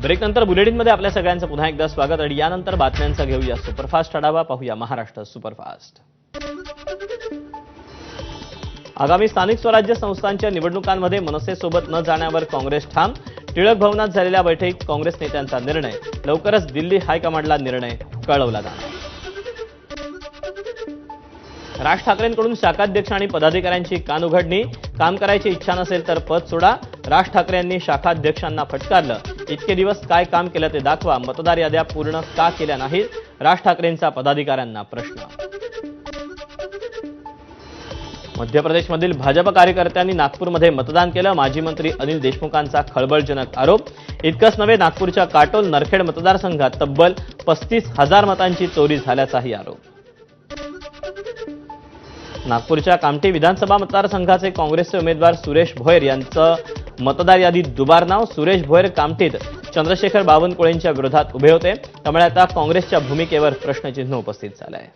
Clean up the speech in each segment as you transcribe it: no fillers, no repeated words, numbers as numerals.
ब्रेकनंतर बुलेटिनमध्ये आपल्या सगळ्यांचं पुन्हा एकदा स्वागत आणि यानंतर बातम्यांचा घेऊया सुपरफास्ट आढावा. पाहूया महाराष्ट्र सुपरफास्ट. आगामी स्थानिक स्वराज्य संस्थांच्या निवडणुकांमध्ये मनसेसोबत न जाण्यावर काँग्रेस ठाम. टिळक भवनात झालेल्या बैठकीत काँग्रेस नेत्यांचा निर्णय. लवकरच दिल्ली हायकमांडला निर्णय कळवला जाणार. राज ठाकरेंकडून शाखाध्यक्ष आणि पदाधिकाऱ्यांची कानउघडणी. काम करायची इच्छा नसेल तर पद सोडा. राज ठाकरे यांनी शाखाध्यक्षांना फटकारलं. इतके दिवस काय काम केलं ते दाखवा. मतदार याद्या पूर्ण का केल्या नाहीत? राज ठाकरेंचा पदाधिकाऱ्यांना प्रश्न. मध्य प्रदेशमधील भाजप कार्यकर्त्यांनी नागपूरमध्ये मतदान केलं. माजी मंत्री अनिल देशमुखांचा खळबळजनक आरोप. इतकंच नव्हे, नागपूरच्या काटोल नरखेड मतदारसंघात तब्बल 35,000 मतांची चोरी झाल्याचाही आरोप. नागपूरच्या कामठी विधानसभा मतदारसंघाचे काँग्रेसचे उमेदवार सुरेश भोयर यांचं मतदार यादीत दुबार नाव. सुरेश भोयर कामठीत चंद्रशेखर बावनकुळेंच्या विरोधात उभे होते. त्यामुळे आता काँग्रेसच्या भूमिकेवर प्रश्नचिन्ह उपस्थित झालं आहे.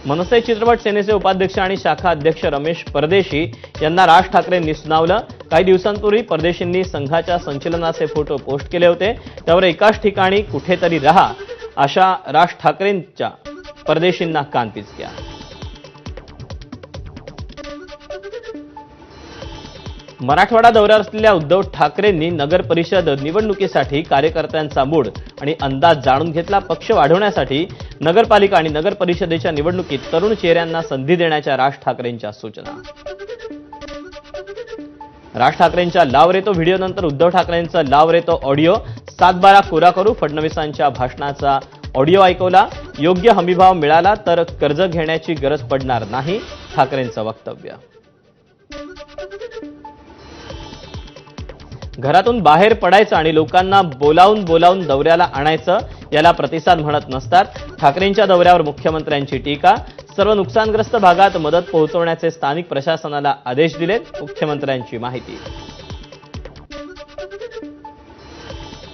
मनसे चित्रपट सेनेचे उपाध्यक्ष आणि शाखा अध्यक्ष रमेश परदेशी यांना राज ठाकरेंनी सुनावलं. काही दिवसांपूर्वी परदेशींनी संघाच्या संचलनाचे फोटो पोस्ट केले होते. त्यावर एकाच ठिकाणी कुठेतरी राहा अशा राज ठाकरेंच्या परदेशींना कानपिचक्या. मराठवाडा दौऱ्यावर असलेल्या उद्धव ठाकरेंनी नगर परिषद निवडणुकीसाठी कार्यकर्त्यांचा मूड आणि अंदाज जाणून घेतला. पक्ष वाढवण्यासाठी नगरपालिका आणि नगर परिषदेच्या निवडणुकीत तरुण चेहऱ्यांना संधी देण्याच्या राज ठाकरेंच्या सूचना. राज ठाकरेंच्या लाव रे तो व्हिडिओनंतर उद्धव ठाकरेंचा लाव रे तो ऑडिओ. 7/12 कोरा करू. फडणवीसांच्या भाषणाचा ऑडिओ ऐकवला. योग्य हमीभाव मिळाला तर कर्ज घेण्याची गरज पडणार नाही, ठाकरेंचं वक्तव्य. घरातून बाहेर पडायचं आणि लोकांना बोलावून दौऱ्याला आणायचं, याला प्रतिसाद म्हणत नसतात. ठाकरेंच्या दौऱ्यावर मुख्यमंत्र्यांची टीका. सर्व नुकसानग्रस्त भागात मदत पोहोचवण्याचे स्थानिक प्रशासनाला आदेश दिलेत, मुख्यमंत्र्यांची माहिती.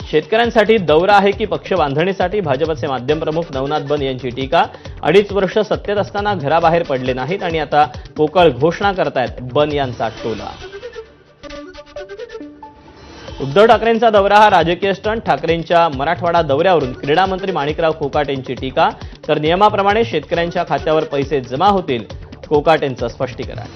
शेतकऱ्यांसाठी दौरा आहे की पक्ष बांधणीसाठी? भाजपचे माध्यम प्रमुख नवनाथ बन यांची टीका. 2.5 वर्ष सत्तेत असताना घराबाहेर पडले नाहीत आणि आता पोकळ घोषणा करतायत, बन यांचा टोला. उद्धव ठाकरेंचा दौरा हा राजकीय स्टंट. ठाकरेंच्या मराठवाडा दौऱ्यावरून क्रीडा मंत्री माणिकराव कोकाटेंची टीका. तर नियमाप्रमाणे शेतकऱ्यांच्या खात्यावर पैसे जमा होतील, कोकाटेंचं स्पष्टीकरण.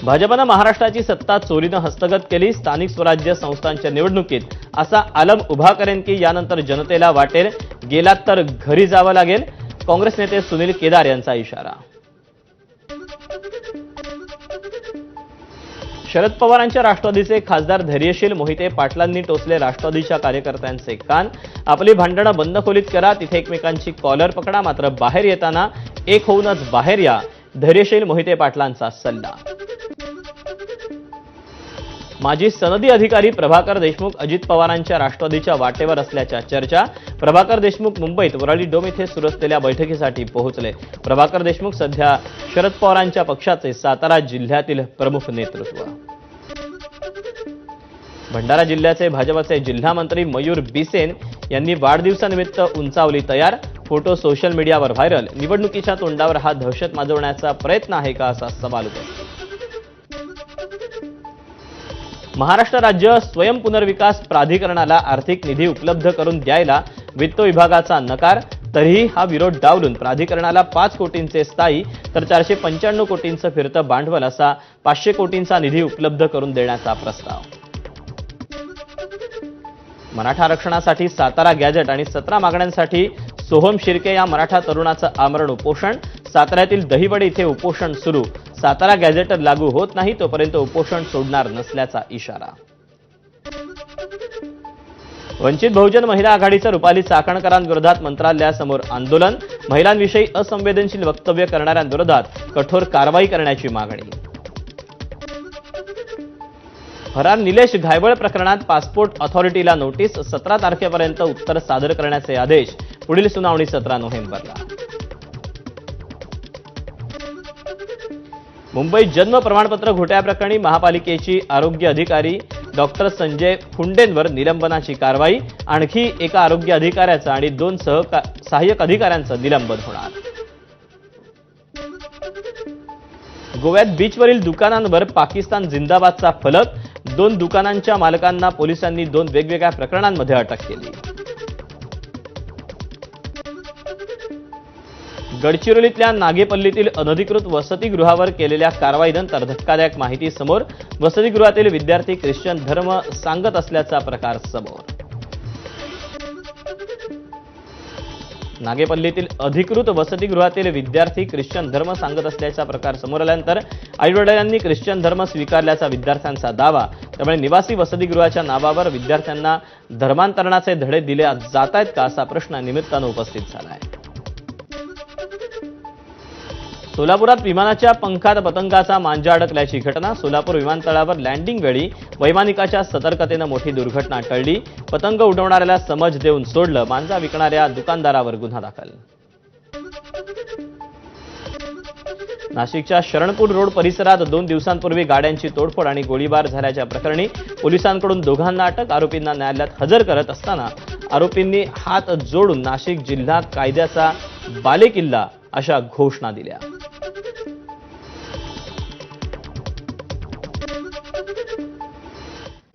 भाजपनं महाराष्ट्राची सत्ता चोरीनं हस्तगत केली. स्थानिक स्वराज्य संस्थांच्या निवडणुकीत असा आलम उभा करेन की यानंतर जनतेला वाटेल गेलात तर घरी जावं लागेल. काँग्रेस नेते सुनील केदार यांचा इशारा. शरद पवारांच्या राष्ट्रवादीचे खासदार धैर्यशील मोहिते पाटलांनी टोचले राष्ट्रवादीच्या कार्यकर्त्यांचे कान. आपली भांडणं बंद खोलीत करा, तिथे एकमेकांची कॉलर पकडा, मात्र बाहेर येताना एक होऊनच बाहेर या, धैर्यशील मोहिते पाटलांचा सल्ला. माजी सनदी अधिकारी प्रभाकर देशमुख अजित पवारांच्या राष्ट्रवादीच्या वाटेवर असल्याच्या चर्चा. प्रभाकर देशमुख मुंबईत वरळी डोम येथे सुरू असलेल्या बैठकीसाठी पोहोचले. प्रभाकर देशमुख सध्या शरद पवारांच्या पक्षाचे सातारा जिल्ह्यातील प्रमुख नेतृत्व. भंडारा जिल्ह्याचे भाजपचे जिल्हा मंत्री मयूर बिसेन यांनी वाढदिवसानिमित्त उंचावली तयार. फोटो सोशल मीडियावर व्हायरल. निवडणुकीच्या तोंडावर हा दहशत माजवण्याचा प्रयत्न आहे का, असा सवाल उपस्थित. महाराष्ट्र राज्य स्वयंपुनर्विकास प्राधिकरणाला आर्थिक निधी उपलब्ध करून द्यायला वित्त विभागाचा नकार. तरीही हा विरोध डावलून प्राधिकरणाला 5 कोटींचे स्थायी तर 495 कोटींचं फिरतं भांडवल असा 500 कोटींचा निधी उपलब्ध करून देण्याचा प्रस्ताव. मराठा आरक्षणासाठी सातारा गॅजेट आणि 17 मागण्यांसाठी सोहम शिर्के या मराठा तरुणाचं आमरण उपोषण. साताऱ्यातील दहिवडी इथे उपोषण सुरू. सातारा गॅजेट लागू होत नाही तोपर्यंत उपोषण सोडणार नसल्याचा इशारा. वंचित बहुजन महिला आघाडीचं रुपाली चाकणकरांविरोधात मंत्रालयासमोर आंदोलन. महिलांविषयी असंवेदनशील वक्तव्य करणाऱ्यांविरोधात कठोर कारवाई करण्याची मागणी. फरार निलेश घायवळ प्रकरणात पासपोर्ट ऑथॉरिटीला नोटीस. 17 तारखेपर्यंत उत्तर सादर करण्याचे आदेश. पुढील सुनावणी 17 नोव्हेंबरला. मुंबईत जन्म प्रमाणपत्र घोटाळ्याप्रकरणी महापालिकेची आरोग्य अधिकारी डॉक्टर संजय फुंडेंवर निलंबनाची कारवाई. आणखी एका आरोग्य अधिकाऱ्याचं आणि 2 सहाय्यक अधिकाऱ्यांचं निलंबन होणार. गोव्यात बीचवरील दुकानांवर पाकिस्तान जिंदाबादचा फलक. 2 दुकानांच्या मालकांना पोलिसांनी 2 वेगवेगळ्या प्रकरणांमध्ये अटक केली. गडचिरोलीतल्या नागेपल्लीतील अनधिकृत वसतिगृहावर केलेल्या कारवाईनंतर धक्कादायक माहिती समोर. वसतिगृहातील विद्यार्थी ख्रिश्चन धर्म सांगत असल्याचा प्रकार समोर. नागेपल्लीतील अधिकृत वसतिगृहातील विद्यार्थी ख्रिश्चन धर्म सांगत असल्याचा प्रकार समोर आल्यानंतर आईवडिलांनी ख्रिश्चन धर्म स्वीकारल्याचा विद्यार्थ्यांचा दावा. त्यामुळे निवासी वसतिगृहाच्या नावावर विद्यार्थ्यांना धर्मांतरणाचे धडे दिले जात आहेत का, असा प्रश्न निमित्तानं उपस्थित झाला आहे. सोलापुरात विमानाच्या पंखात पतंगाचा मांजा अडकल्याची घटना. सोलापूर विमानतळावर लँडिंग वेळी वैमानिकाच्या सतर्कतेनं मोठी दुर्घटना टळली. पतंग उडवणाऱ्याला समज देऊन सोडलं. मांजा विकणाऱ्या दुकानदारावर गुन्हा दाखल. नाशिकच्या शरणपूर रोड परिसरात 2 दिवसांपूर्वी गाड्यांची तोडफोड आणि गोळीबार झाल्याच्या प्रकरणी पोलिसांकडून दोघांना अटक. आरोपींना न्यायालयात हजर करत असताना आरोपींनी हात जोडून नाशिक जिल्हा कायद्याचा बालेकिल्ला अशा घोषणा दिल्या.